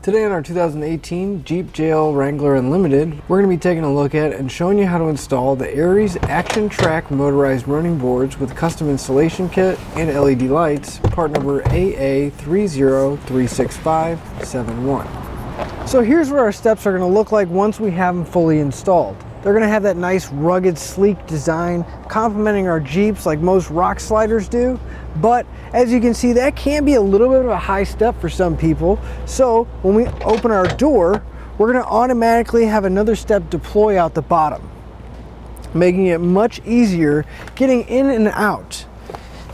Today on our 2018 Jeep JL Wrangler Unlimited, we're going to be taking a look at and showing you how to install the Aries ActionTrac Motorized running boards with custom installation kit and LED lights, part number AA3036571. So here's what our steps are going to look like once we have them fully installed. They're going to have that nice rugged sleek design complementing our Jeeps like most rock sliders do, but as you can see that can be a little bit of a high step for some people. So when we open our door, we're going to automatically have another step deploy out the bottom, making it much easier getting in and out.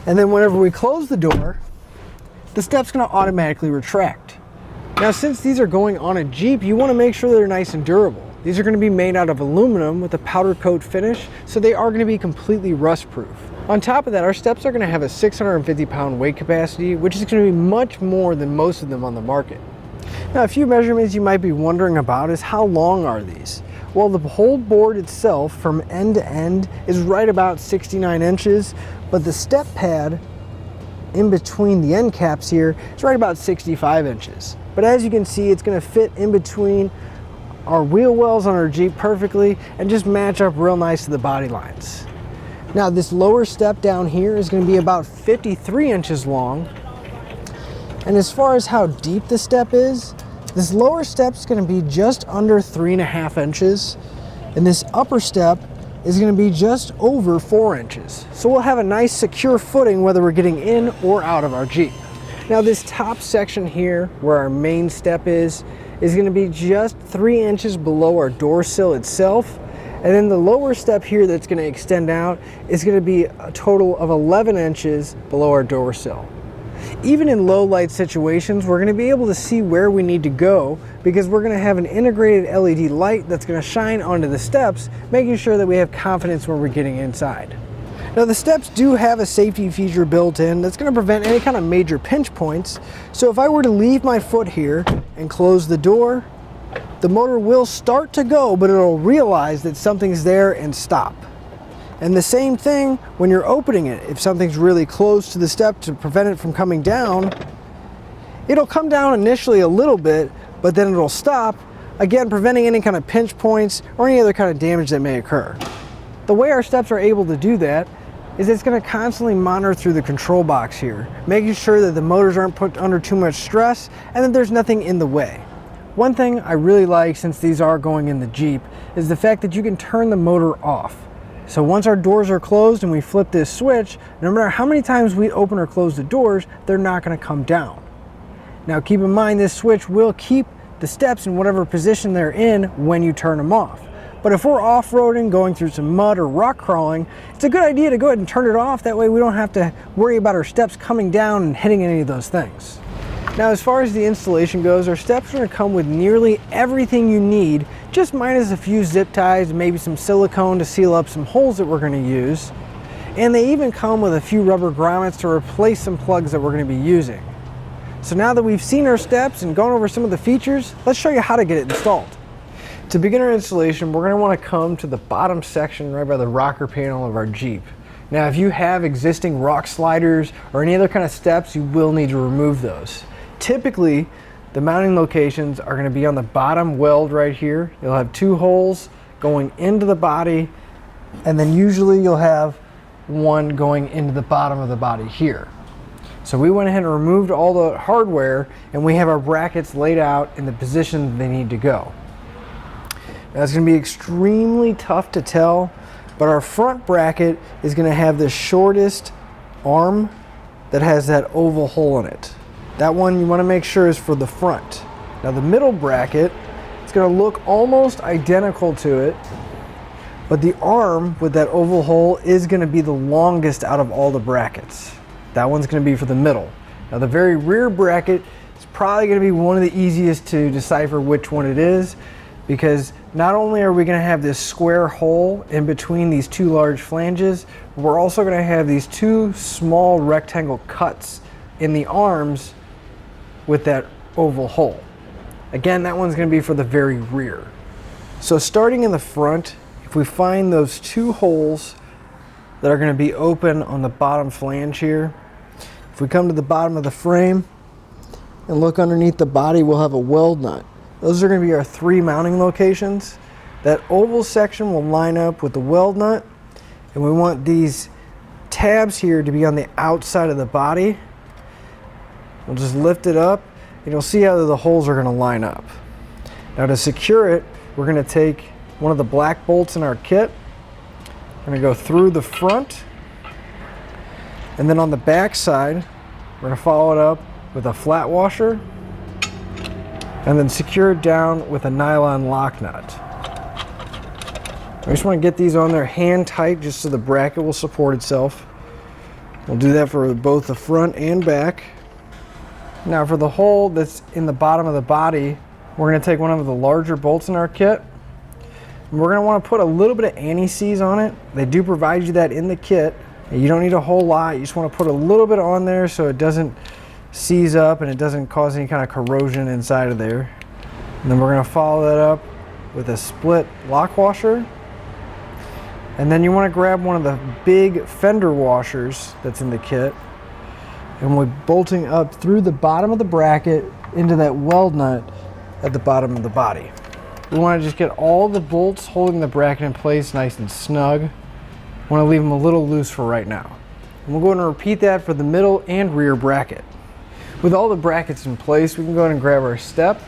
And then whenever we close the door, the step's going to automatically retract. Now since these are going on a Jeep, you want to make sure they're nice and durable. These are going to be made out of aluminum with a powder coat finish, so they are going to be completely rust proof. On top of that, our steps are going to have a 650-pound weight capacity, which is going to be much more than most of them on the market. Now a few measurements you might be wondering about is how long are these? Well, the whole board itself from end to end is right about 69 inches, but the step pad in between the end caps here is right about 65 inches. But as you can see, it's going to fit in between our wheel wells on our Jeep perfectly and just match up real nice to the body lines. Now this lower step down here is going to be about 53 inches long. And as far as how deep the step is, this lower step is going to be just under 3.5 inches. And this upper step is going to be just over 4 inches. So we'll have a nice secure footing whether we're getting in or out of our Jeep. Now this top section here where our main step is going to be just 3 inches below our door sill itself. And then the lower step here that's going to extend out is going to be a total of 11 inches below our door sill. Even in low light situations, we're going to be able to see where we need to go because we're going to have an integrated LED light that's going to shine onto the steps, making sure that we have confidence when we're getting inside. Now the steps do have a safety feature built in that's going to prevent any kind of major pinch points. So if I were to leave my foot here and close the door, the motor will start to go, but it'll realize that something's there and stop. And the same thing when you're opening it. If something's really close to the step to prevent it from coming down, it'll come down initially a little bit, but then it'll stop, again preventing any kind of pinch points or any other kind of damage that may occur. The way our steps are able to do that is it's going to constantly monitor through the control box here, making sure that the motors aren't put under too much stress and that there's nothing in the way. One thing I really like, since these are going in the Jeep, is the fact that you can turn the motor off. So once our doors are closed and we flip this switch, no matter how many times we open or close the doors, they're not going to come down. Now keep in mind this switch will keep the steps in whatever position they're in when you turn them off. But if we're off-roading, going through some mud or rock crawling, it's a good idea to go ahead and turn it off. That way we don't have to worry about our steps coming down and hitting any of those things. Now as far as the installation goes, our steps are going to come with nearly everything you need, just minus a few zip ties and maybe some silicone to seal up some holes that we're going to use. And they even come with a few rubber grommets to replace some plugs that we're going to be using. So now that we've seen our steps and gone over some of the features, let's show you how to get it installed. To begin our installation, we're going to want to come to the bottom section right by the rocker panel of our Jeep. Now if you have existing rock sliders or any other kind of steps, you will need to remove those. Typically, the mounting locations are going to be on the bottom weld right here. You'll have 2 holes going into the body, and then usually you'll have one going into the bottom of the body here. So we went ahead and removed all the hardware, and we have our brackets laid out in the position that they need to go. Now it's going to be extremely tough to tell, but our front bracket is going to have the shortest arm that has that oval hole in it. That one you want to make sure is for the front. Now the middle bracket, it's going to look almost identical to it, but the arm with that oval hole is going to be the longest out of all the brackets. That one's going to be for the middle. Now the very rear bracket is probably going to be one of the easiest to decipher which one it is, because not only are we going to have this square hole in between these 2 large flanges, but we're also going to have these 2 small rectangle cuts in the arms with that oval hole. Again, that one's going to be for the very rear. So starting in the front, if we find those 2 holes that are going to be open on the bottom flange here, if we come to the bottom of the frame, and look underneath the body, we'll have a weld nut. Those are going to be our 3 mounting locations. That oval section will line up with the weld nut, and we want these tabs here to be on the outside of the body. We'll just lift it up, and you'll see how the holes are going to line up. Now to secure it, we're going to take one of the black bolts in our kit. We're going to go through the front, and then on the back side, we're going to follow it up with a flat washer, and then secure it down with a nylon lock nut. I just want to get these on there hand tight just so the bracket will support itself. We'll do that for both the front and back. Now for the hole that's in the bottom of the body, we're going to take one of the larger bolts in our kit. And we're going to want to put a little bit of anti-seize on it. They do provide you that in the kit. You don't need a whole lot. You just want to put a little bit on there so it doesn't seize up and it doesn't cause any kind of corrosion inside of there. And then we're going to follow that up with a split lock washer. And then you want to grab one of the big fender washers that's in the kit, and we're bolting up through the bottom of the bracket into that weld nut at the bottom of the body. We want to just get all the bolts holding the bracket in place nice and snug. We want to leave them a little loose for right now. And we'll go ahead and repeat that for the middle and rear bracket. With all the brackets in place, we can go ahead and grab our step.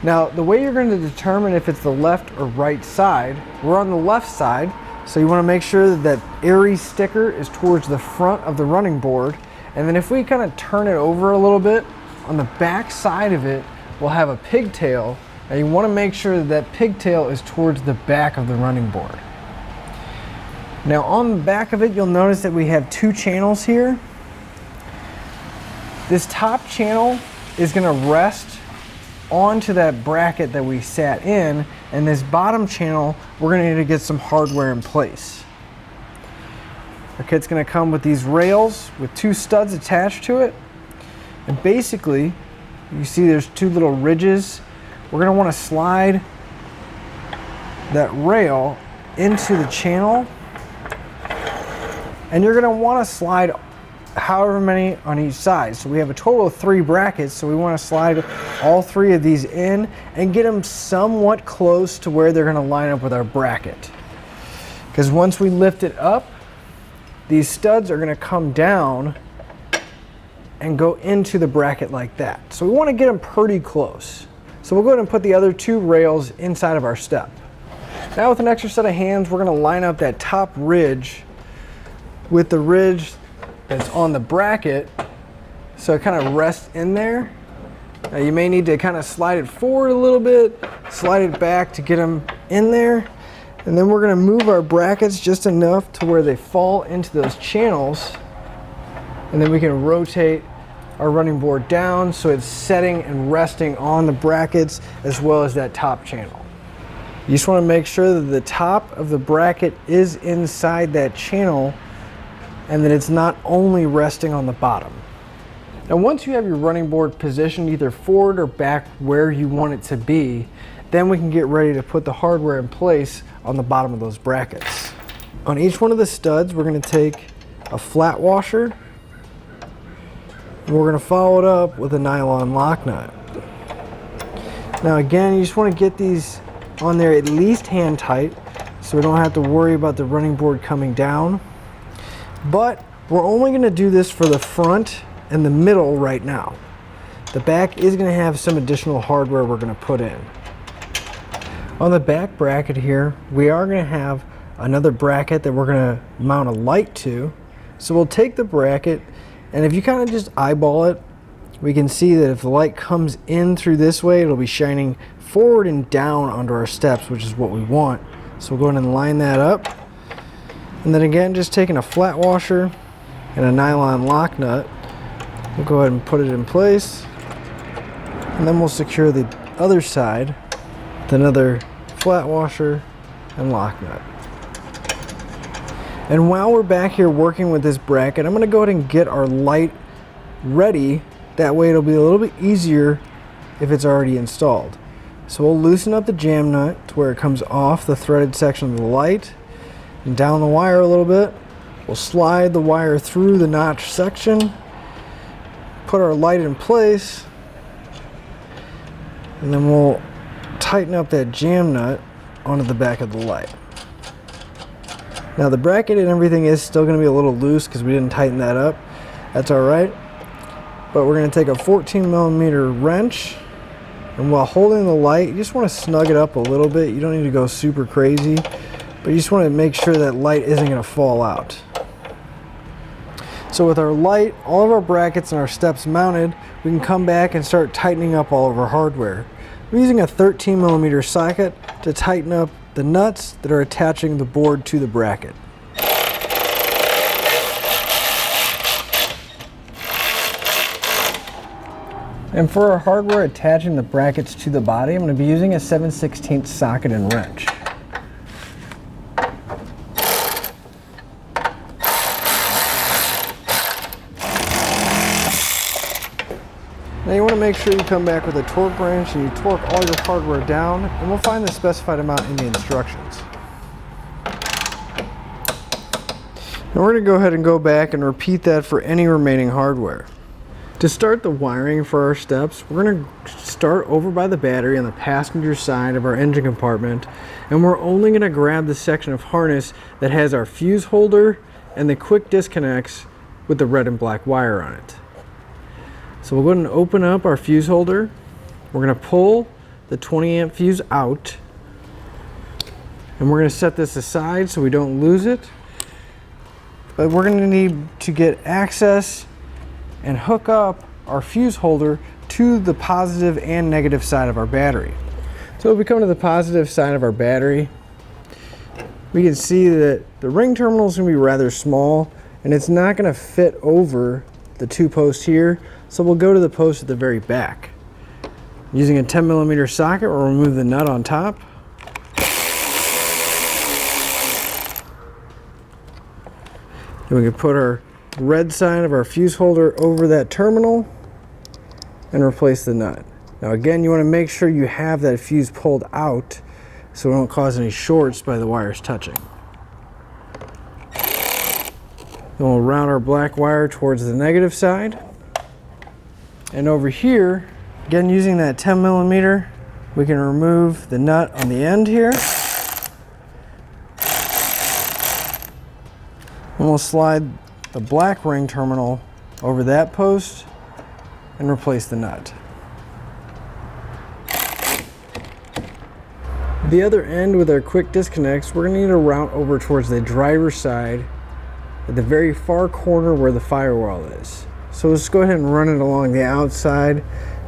Now, the way you're going to determine if it's the left or right side, we're on the left side. So you want to make sure that that Aries sticker is towards the front of the running board. And then if we kind of turn it over a little bit, on the back side of it, we'll have a pigtail. And you want to make sure that that pigtail is towards the back of the running board. Now on the back of it, you'll notice that we have 2 channels here. This top channel is going to rest onto that bracket that we sat in, and this bottom channel we're going to need to get some hardware in place. Our kit's going to come with these rails with 2 studs attached to it, and basically you see there's 2 little ridges. We're going to want to slide that rail into the channel, and you're going to want to slide however many on each side. So we have a total of 3 brackets, so we want to slide all 3 of these in and get them somewhat close to where they're going to line up with our bracket. Because once we lift it up, these studs are going to come down and go into the bracket like that. So we want to get them pretty close. So we'll go ahead and put the other 2 rails inside of our step. Now with an extra set of hands, we're going to line up that top ridge with the ridge that's on the bracket, so it kind of rests in there. Now you may need to kind of slide it forward a little bit, slide it back to get them in there, and then we're going to move our brackets just enough to where they fall into those channels, and then we can rotate our running board down so it's setting and resting on the brackets as well as that top channel. You just want to make sure that the top of the bracket is inside that channel and that it's not only resting on the bottom. Now once you have your running board positioned either forward or back where you want it to be, then we can get ready to put the hardware in place on the bottom of those brackets. On each one of the studs, we're going to take a flat washer, and we're going to follow it up with a nylon lock nut. Now again, you just want to get these on there at least hand tight so we don't have to worry about the running board coming down. But we're only going to do this for the front and the middle right now. The back is going to have some additional hardware we're going to put in. On the back bracket here, we are going to have another bracket that we're going to mount a light to. So we'll take the bracket, and if you kind of just eyeball it, we can see that if the light comes in through this way, it'll be shining forward and down onto our steps, which is what we want. So we'll go ahead and line that up. And then again, just taking a flat washer and a nylon lock nut, we'll go ahead and put it in place. And then we'll secure the other side with another flat washer and lock nut. And while we're back here working with this bracket, I'm going to go ahead and get our light ready. That way it'll be a little bit easier if it's already installed. So we'll loosen up the jam nut to where it comes off the threaded section of the light and down the wire a little bit. We'll slide the wire through the notch section, put our light in place, And then we'll tighten up that jam nut onto the back of the light. Now the bracket and everything is still going to be a little loose because we didn't tighten that up. That's all right. But we're going to take a 14mm wrench, and while holding the light, you just want to snug it up a little bit. You don't need to go super crazy, but you just want to make sure that light isn't going to fall out. So with our light, all of our brackets and our steps mounted, we can come back and start tightening up all of our hardware. We're using a 13mm socket to tighten up the nuts that are attaching the board to the bracket. And for our hardware attaching the brackets to the body, I'm going to be using a 7/16 socket and wrench. Now you want to make sure you come back with a torque wrench and you torque all your hardware down, and we'll find the specified amount in the instructions. Now we're going to go ahead and go back and repeat that for any remaining hardware. To start the wiring for our steps, we're going to start over by the battery on the passenger side of our engine compartment, and we're only going to grab the section of harness that has our fuse holder and the quick disconnects with the red and black wire on it. So we'll go ahead and open up our fuse holder. We're going to pull the 20 amp fuse out, and we're going to set this aside so we don't lose it. But we're going to need to get access and hook up our fuse holder to the positive and negative side of our battery. So if we come to the positive side of our battery, we can see that the ring terminal is going to be rather small and it's not going to fit over the two posts here, so we'll go to the post at the very back. Using a 10mm socket, we'll remove the nut on top. Then we can put our red side of our fuse holder over that terminal and replace the nut. Now again, you want to make sure you have that fuse pulled out so it won't cause any shorts by the wires touching. Then we'll route our black wire towards the negative side. And over here, again using that 10mm, we can remove the nut on the end here. And we'll slide the black ring terminal over that post and replace the nut. The other end with our quick disconnects, we're going to need to route over towards the driver's side at the very far corner where the firewall is. So let's go ahead and run it along the outside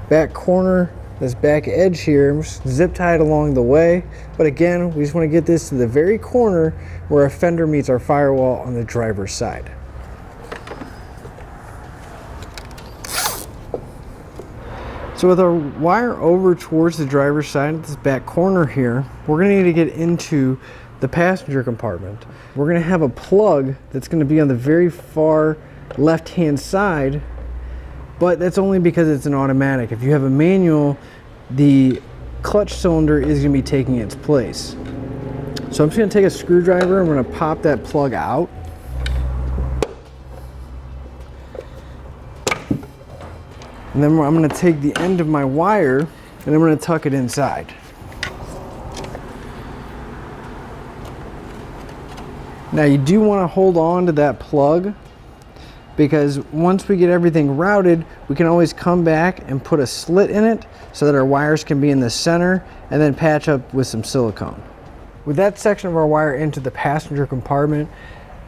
back corner, this back edge here. I'm just zip tied along the way, but again, we just want to get this to the very corner where our fender meets our firewall on the driver's side. So with our wire over towards the driver's side at this back corner here, we're going to need to get into the passenger compartment. We're going to have a plug that's going to be on the very far left-hand side, but that's only because it's an automatic. If you have a manual, the clutch cylinder is going to be taking its place. So I'm just going to take a screwdriver and I'm going to pop that plug out. And then I'm going to take the end of my wire and I'm going to tuck it inside. Now you do want to hold on to that plug, because once we get everything routed, we can always come back and put a slit in it so that our wires can be in the center, and then patch up with some silicone. With that section of our wire into the passenger compartment,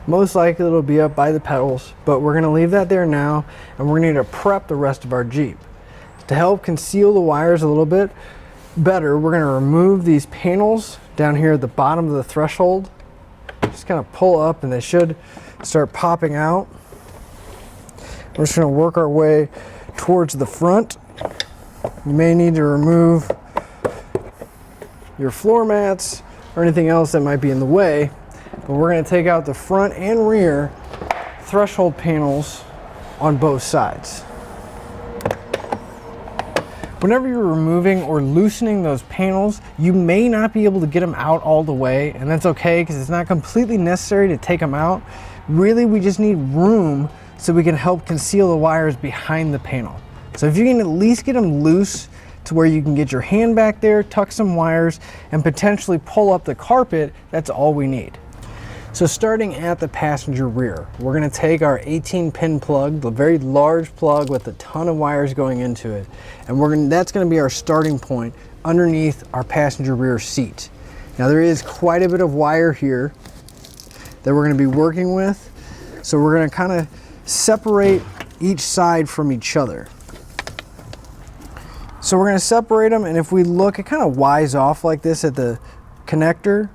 most likely it'll be up by the pedals, but we're going to leave that there now, and we're going to need to prep the rest of our Jeep. To help conceal the wires a little bit better, we're going to remove these panels down here at the bottom of the threshold. Just kind of pull up and they should start popping out. We're just going to work our way towards the front. You may need to remove your floor mats or anything else that might be in the way, but we're going to take out the front and rear threshold panels on both sides. Whenever you're removing or loosening those panels, you may not be able to get them out all the way, and that's okay because it's not completely necessary to take them out. Really, we just need room so we can help conceal the wires behind the panel. So if you can at least get them loose to where you can get your hand back there, tuck some wires, and potentially pull up the carpet. That's all we need. So starting at the passenger rear, we're going to take our 18-pin plug, the very large plug with a ton of wires going into it, and that's going to be our starting point underneath our passenger rear seat. Now there is quite a bit of wire here that we're going to be working with, so we're going to kind of separate each side from each other. So we're going to separate them, and if we look, it kind of wires off like this at the connector.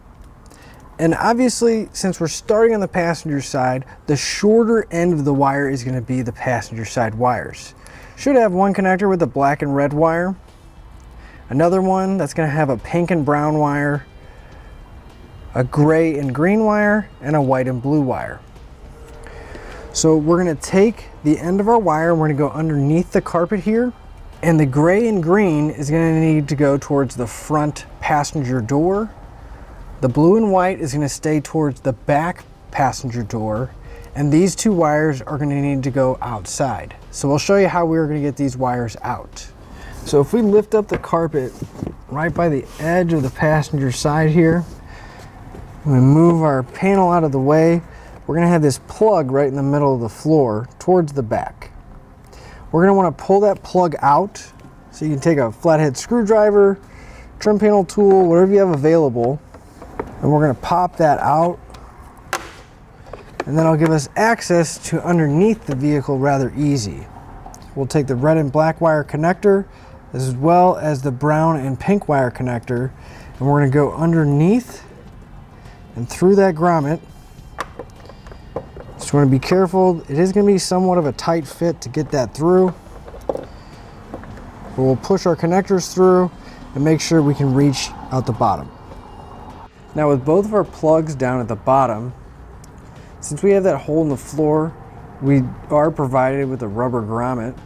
And obviously, since we're starting on the passenger side, the shorter end of the wire is going to be the passenger side wires. Should have one connector with a black and red wire, another one that's going to have a pink and brown wire, a gray and green wire, and a white and blue wire. So we're going to take the end of our wire and we're going to go underneath the carpet here, and the gray and green is going to need to go towards the front passenger door. The blue and white is going to stay towards the back passenger door, and these two wires are going to need to go outside. So we'll show you how we're going to get these wires out. So if we lift up the carpet right by the edge of the passenger side here, we move our panel out of the way, we're going to have this plug right in the middle of the floor towards the back. We're going to want to pull that plug out, so you can take a flathead screwdriver, trim panel tool, whatever you have available, and we're going to pop that out, and that'll give us access to underneath the vehicle rather easy. We'll take the red and black wire connector as well as the brown and pink wire connector, and we're going to go underneath and through that grommet. Just want to be careful. It is going to be somewhat of a tight fit to get that through, but we'll push our connectors through and make sure we can reach out the bottom. Now with both of our plugs down at the bottom, since we have that hole in the floor, we are provided with a rubber grommet.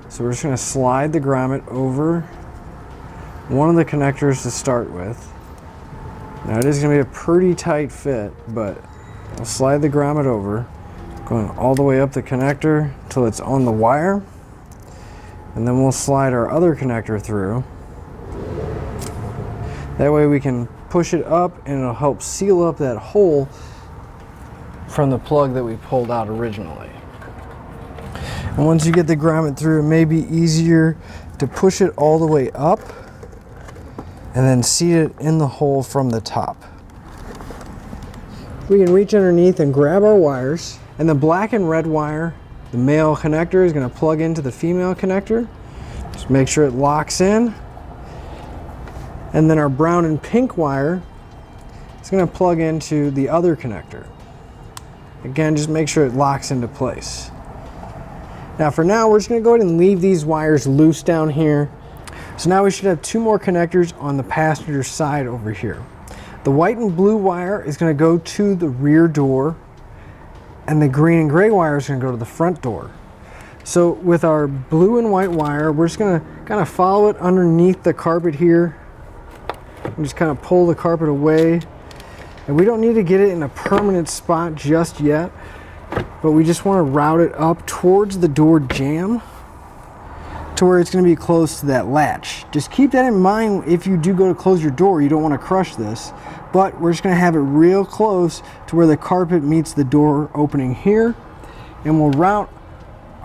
So we're just going to slide the grommet over one of the connectors to start with. Now it is going to be a pretty tight fit, but we'll slide the grommet over, going all the way up the connector until it's on the wire. And then we'll slide our other connector through. That way we can push it up and it'll help seal up that hole from the plug that we pulled out originally. And once you get the grommet through, it may be easier to push it all the way up and then seat it in the hole from the top. We can reach underneath and grab our wires, and the black and red wire, the male connector, is going to plug into the female connector. Just make sure it locks in. And then our brown and pink wire is going to plug into the other connector. Again, just make sure it locks into place. Now for now, we're just going to go ahead and leave these wires loose down here. So now we should have two more connectors on the passenger side over here. The white and blue wire is going to go to the rear door, and the green and gray wire is going to go to the front door. So with our blue and white wire, we're just going to kind of follow it underneath the carpet here. And just kind of pull the carpet away, and we don't need to get it in a permanent spot just yet, but we just want to route it up towards the door jamb to where it's going to be close to that latch. Just keep that in mind. If you do go to close your door, you don't want to crush this, but we're just going to have it real close to where the carpet meets the door opening here, and we'll route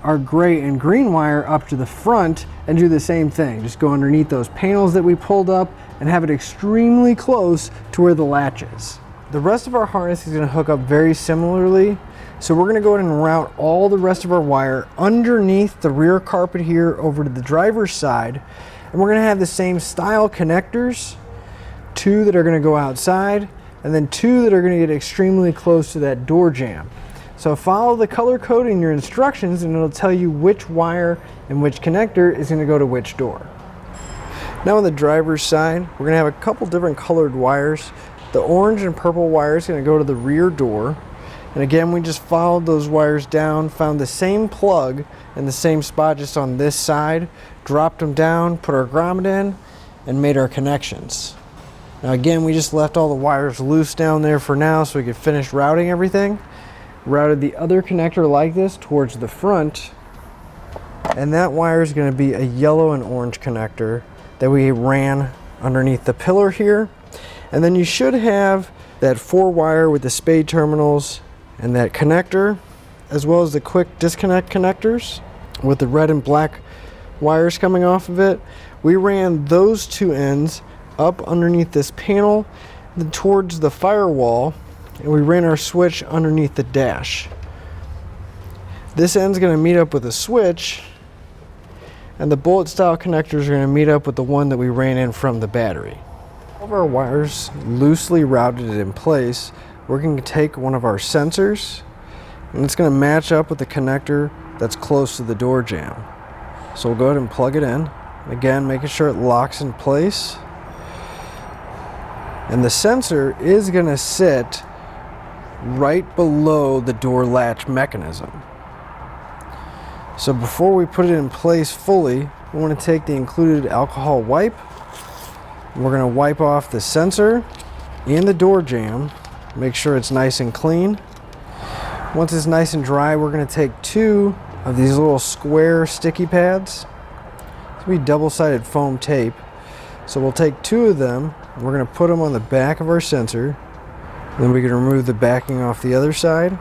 our gray and green wire up to the front and do the same thing. Just go underneath those panels that we pulled up and have it extremely close to where the latch is. The rest of our harness is going to hook up very similarly, so we're going to go ahead and route all the rest of our wire underneath the rear carpet here over to the driver's side, and we're going to have the same style connectors, two that are going to go outside and then two that are going to get extremely close to that door jamb. So follow the color code in your instructions and it'll tell you which wire and which connector is going to go to which door. Now on the driver's side, we're going to have a couple different colored wires. The orange and purple wire is going to go to the rear door. And again, we just followed those wires down, found the same plug in the same spot just on this side, dropped them down, put our grommet in, and made our connections. Now again, we just left all the wires loose down there for now so we could finish routing everything. Routed the other connector like this towards the front, and that wire is going to be a yellow and orange connector. that we ran underneath the pillar here. And then you should have that 4-wire with the spade terminals and that connector, as well as the quick disconnect connectors with the red and black wires coming off of it. We ran those 2 ends up underneath this panel towards the firewall, and we ran our switch underneath the dash. This end's going to meet up with a switch, and the bullet style connectors are going to meet up with the one that we ran in from the battery. All of our wires loosely routed in place. We're going to take one of our sensors, and it's going to match up with the connector that's close to the door jamb. So we'll go ahead and plug it in. Again, making sure it locks in place. And the sensor is going to sit right below the door latch mechanism. So before we put it in place fully, we want to take the included alcohol wipe. We're going to wipe off the sensor and the door jamb. Make sure it's nice and clean. Once it's nice and dry, we're going to take 2 of these little square sticky pads. It's going to be double-sided foam tape. So we'll take 2 of them. We're going to put them on the back of our sensor. Then we can remove the backing off the other side.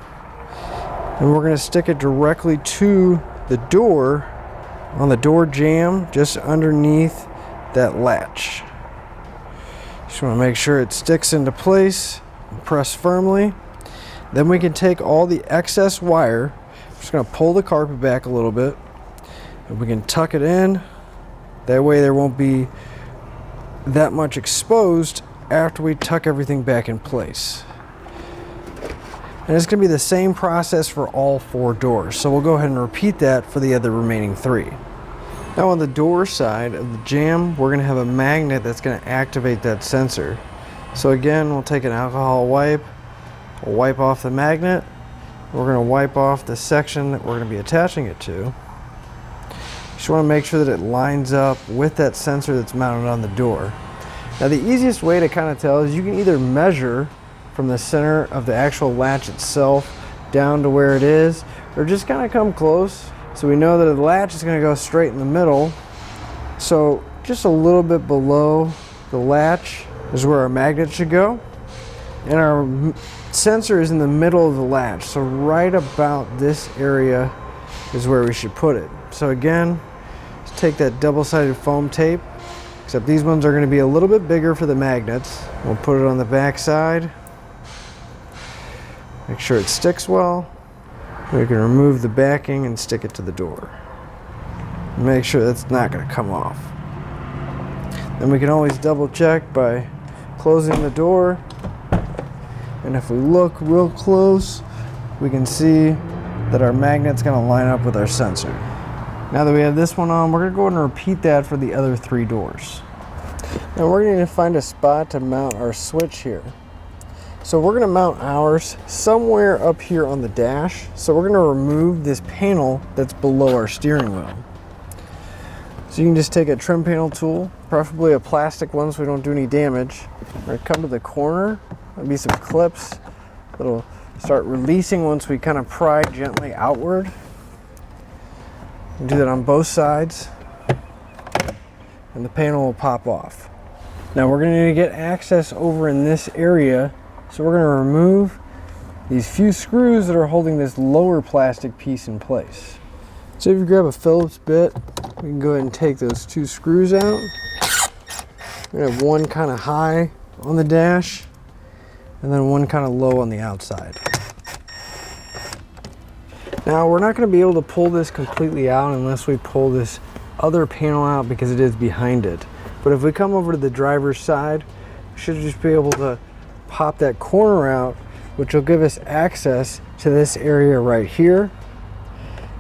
And we're going to stick it directly to the door on the door jamb, just underneath that latch. Just want to make sure it sticks into place and press firmly. Then we can take all the excess wire. I'm just going to pull the carpet back a little bit, and we can tuck it in. That way there won't be that much exposed after we tuck everything back in place. And it's going to be the same process for all 4 doors. So we'll go ahead and repeat that for the other remaining 3. Now on the door side of the jamb, we're going to have a magnet that's going to activate that sensor. So again, we'll take an alcohol wipe, we'll wipe off the magnet, we're going to wipe off the section that we're going to be attaching it to. Just want to make sure that it lines up with that sensor that's mounted on the door. Now the easiest way to kind of tell is you can either measure from the center of the actual latch itself down to where it is, or just kind of come close so we know that the latch is going to go straight in the middle. So just a little bit below the latch is where our magnet should go, and our sensor is in the middle of the latch, so right about this area is where we should put it. So again, just take that double-sided foam tape, except these ones are going to be a little bit bigger for the magnets. We'll put it on the back side. Make sure it sticks well. We can remove the backing and stick it to the door. Make sure that's not going to come off. Then we can always double check by closing the door. And if we look real close, we can see that our magnet's going to line up with our sensor. Now that we have this one on, we're going to go ahead and repeat that for the other 3 doors. Now we're going to find a spot to mount our switch here. So we're going to mount ours somewhere up here on the dash. So we're going to remove this panel that's below our steering wheel. So you can just take a trim panel tool, preferably a plastic one so we don't do any damage. We're going to come to the corner. There'll be some clips that'll start releasing once we kind of pry gently outward. We'll do that on both sides, and the panel will pop off. Now we're going to need to get access over in this area. So we're going to remove these few screws that are holding this lower plastic piece in place. So if you grab a Phillips bit, we can go ahead and take those 2 screws out. We have one kind of high on the dash, and then one kind of low on the outside. Now we're not going to be able to pull this completely out unless we pull this other panel out because it is behind it. But if we come over to the driver's side, we should just be able to pop that corner out, which will give us access to this area right here.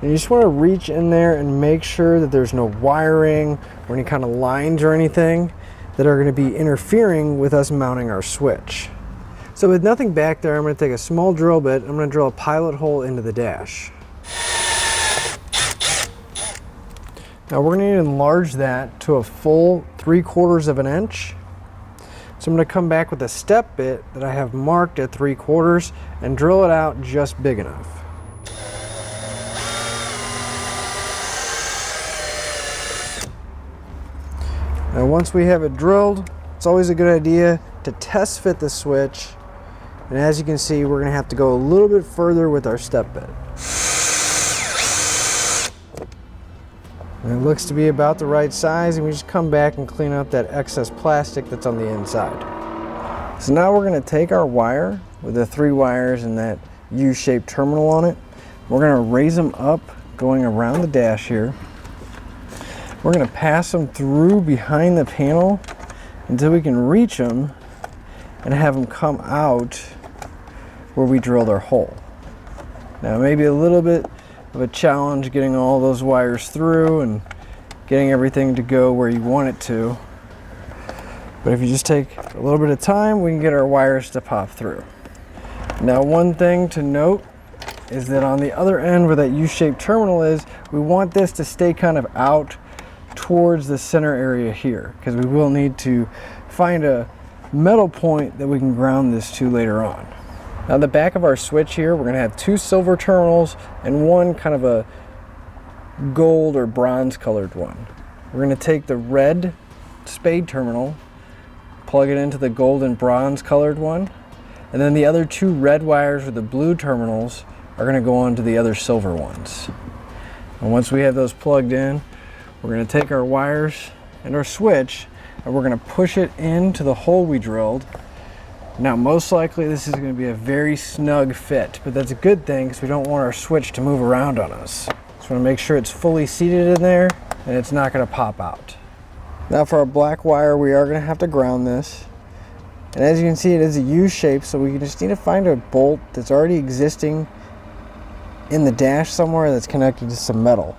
And you just want to reach in there and make sure that there's no wiring or any kind of lines or anything that are going to be interfering with us mounting our switch. So with nothing back there, I'm going to take a small drill bit. I'm going to drill a pilot hole into the dash. Now we're going to need to enlarge that to a full 3/4 of an inch. So I'm going to come back with a step bit that I have marked at 3/4 and drill it out just big enough. Now once we have it drilled, it's always a good idea to test fit the switch. And as you can see, we're gonna have to go a little bit further with our step bit. And it looks to be about the right size, and we just come back and clean up that excess plastic that's on the inside. So now we're gonna take our wire with the 3 wires and that U-shaped terminal on it. We're gonna raise them up going around the dash here. We're gonna pass them through behind the panel until we can reach them and have them come out where we drilled our hole. Now maybe a little bit of a challenge getting all those wires through and getting everything to go where you want it to. But if you just take a little bit of time, we can get our wires to pop through. Now one thing to note is that on the other end where that U-shaped terminal is, we want this to stay kind of out towards the center area here, because we will need to find a metal point that we can ground this to later on. Now the back of our switch here, we're going to have 2 silver terminals and one kind of a gold or bronze colored one. We're going to take the red spade terminal, plug it into the gold and bronze colored one, and then the other 2 red wires with the blue terminals are going to go on to the other silver ones. And once we have those plugged in, we're going to take our wires and our switch and we're going to push it into the hole we drilled. Now most likely this is going to be a very snug fit, but that's a good thing because we don't want our switch to move around on us. Just want to make sure it's fully seated in there and it's not going to pop out. Now for our black wire, we are going to have to ground this. And as you can see, it is a U shape, so we just need to find a bolt that's already existing in the dash somewhere that's connected to some metal.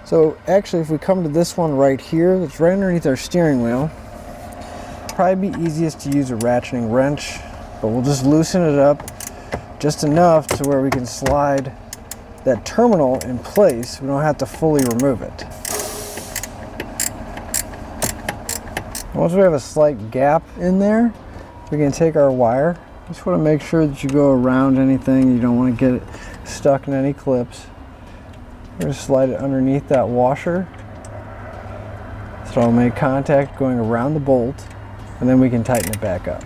So actually, if we come to this one right here, that's right underneath our steering wheel, it'd probably be easiest to use a ratcheting wrench, but we'll just loosen it up just enough to where we can slide that terminal in place. We don't have to fully remove it. Once we have a slight gap in there, we can take our wire. Just want to make sure that you go around anything. You don't want to get it stuck in any clips. We're going to slide it underneath that washer. So it'll make contact going around the bolt, and then we can tighten it back up.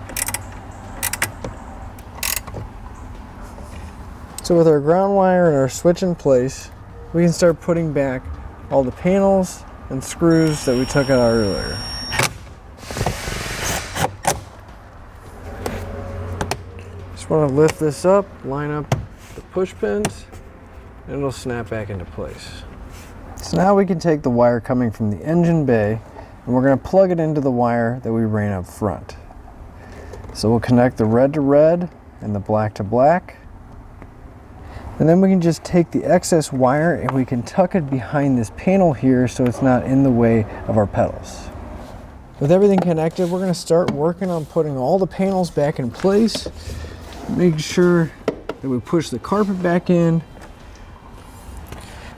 So with our ground wire and our switch in place, we can start putting back all the panels and screws that we took out earlier. Just want to lift this up, line up the push pins, and it'll snap back into place. So now we can take the wire coming from the engine bay and we're going to plug it into the wire that we ran up front. So we'll connect the red to red and the black to black. And then we can just take the excess wire and we can tuck it behind this panel here so it's not in the way of our pedals. With everything connected, we're going to start working on putting all the panels back in place. Make sure that we push the carpet back in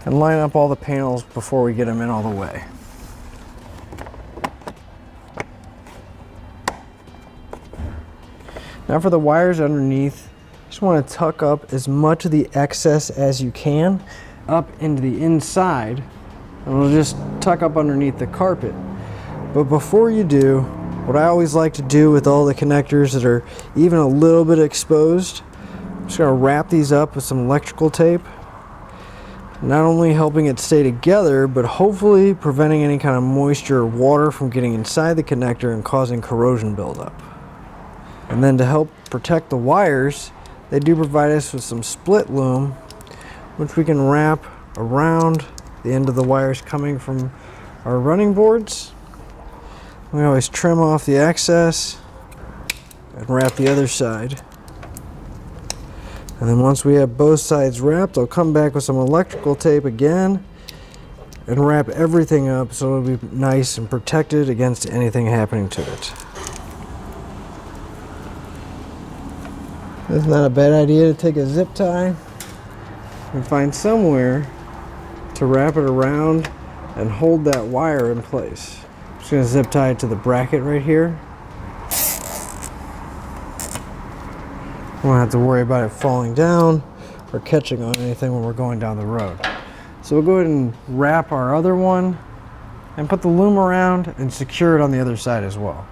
and line up all the panels before we get them in all the way. Now for the wires underneath, just want to tuck up as much of the excess as you can up into the inside, and we'll just tuck up underneath the carpet. But before you do, what I always like to do with all the connectors that are even a little bit exposed, I'm just going to wrap these up with some electrical tape. Not only helping it stay together, but hopefully preventing any kind of moisture or water from getting inside the connector and causing corrosion buildup. And then to help protect the wires, they do provide us with some split loom, which we can wrap around the end of the wires coming from our running boards. We always trim off the excess and wrap the other side. And then once we have both sides wrapped, I'll come back with some electrical tape again and wrap everything up so it'll be nice and protected against anything happening to it. It's not a bad idea to take a zip tie and find somewhere to wrap it around and hold that wire in place. I'm just going to zip tie it to the bracket right here. We won't have to worry about it falling down or catching on anything when we're going down the road. So we'll go ahead and wrap our other one and put the loom around and secure it on the other side as well.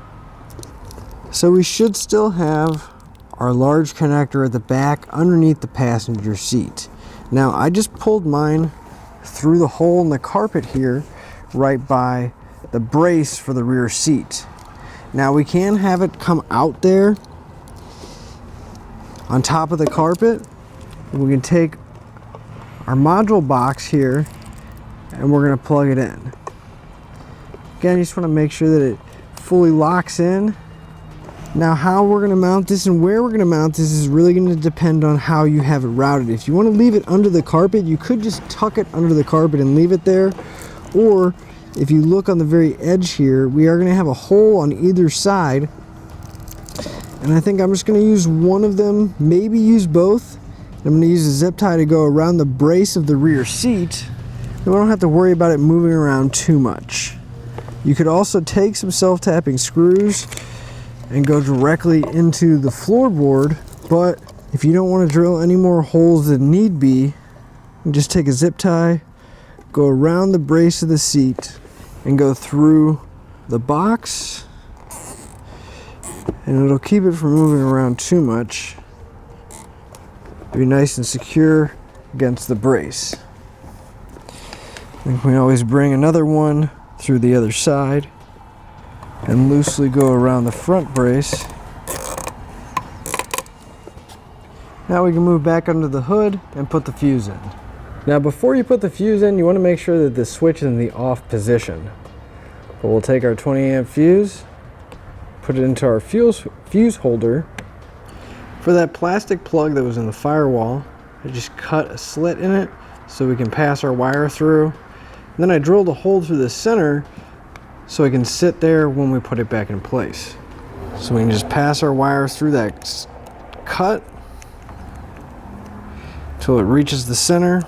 So we should still have our large connector at the back underneath the passenger seat. Now I just pulled mine through the hole in the carpet here right by the brace for the rear seat. Now we can have it come out there on top of the carpet. We can take our module box here and we're going to plug it in. Again, you just want to make sure that it fully locks in. Now how we're going to mount this and where we're going to mount this is really going to depend on how you have it routed. If you want to leave it under the carpet, you could just tuck it under the carpet and leave it there. Or if you look on the very edge here, we are going to have a hole on either side. And I think I'm just going to use one of them, maybe use both. I'm going to use a zip tie to go around the brace of the rear seat. And we don't have to worry about it moving around too much. You could also take some self-tapping screws and go directly into the floorboard, but if you don't want to drill any more holes than need be, you just take a zip tie, go around the brace of the seat, and go through the box, and it'll keep it from moving around too much. Be nice and secure against the brace. And we always bring another one through the other side and loosely go around the front brace. Now we can move back under the hood and put the fuse in. Now before you put the fuse in, you want to make sure that the switch is in the off position. But we'll take our 20 amp fuse, put it into our fuse holder. For that plastic plug that was in the firewall, I just cut a slit in it so we can pass our wire through. And then I drilled a hole through the center so it can sit there when we put it back in place. So we can just pass our wire through that cut until it reaches the center.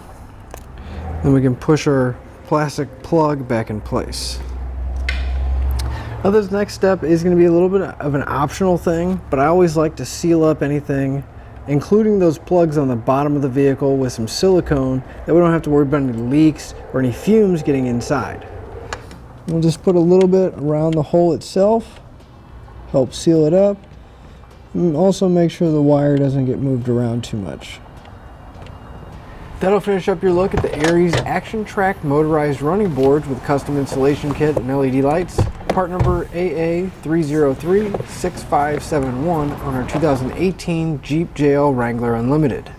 Then we can push our plastic plug back in place. Now this next step is going to be a little bit of an optional thing, but I always like to seal up anything, including those plugs on the bottom of the vehicle, with some silicone that we don't have to worry about any leaks or any fumes getting inside. We'll just put a little bit around the hole itself, help seal it up, and also make sure the wire doesn't get moved around too much. That'll finish up your look at the Aries ActionTrac Motorized running boards with custom installation kit and LED lights. Part number AA3036571 on our 2018 Jeep JL Wrangler Unlimited.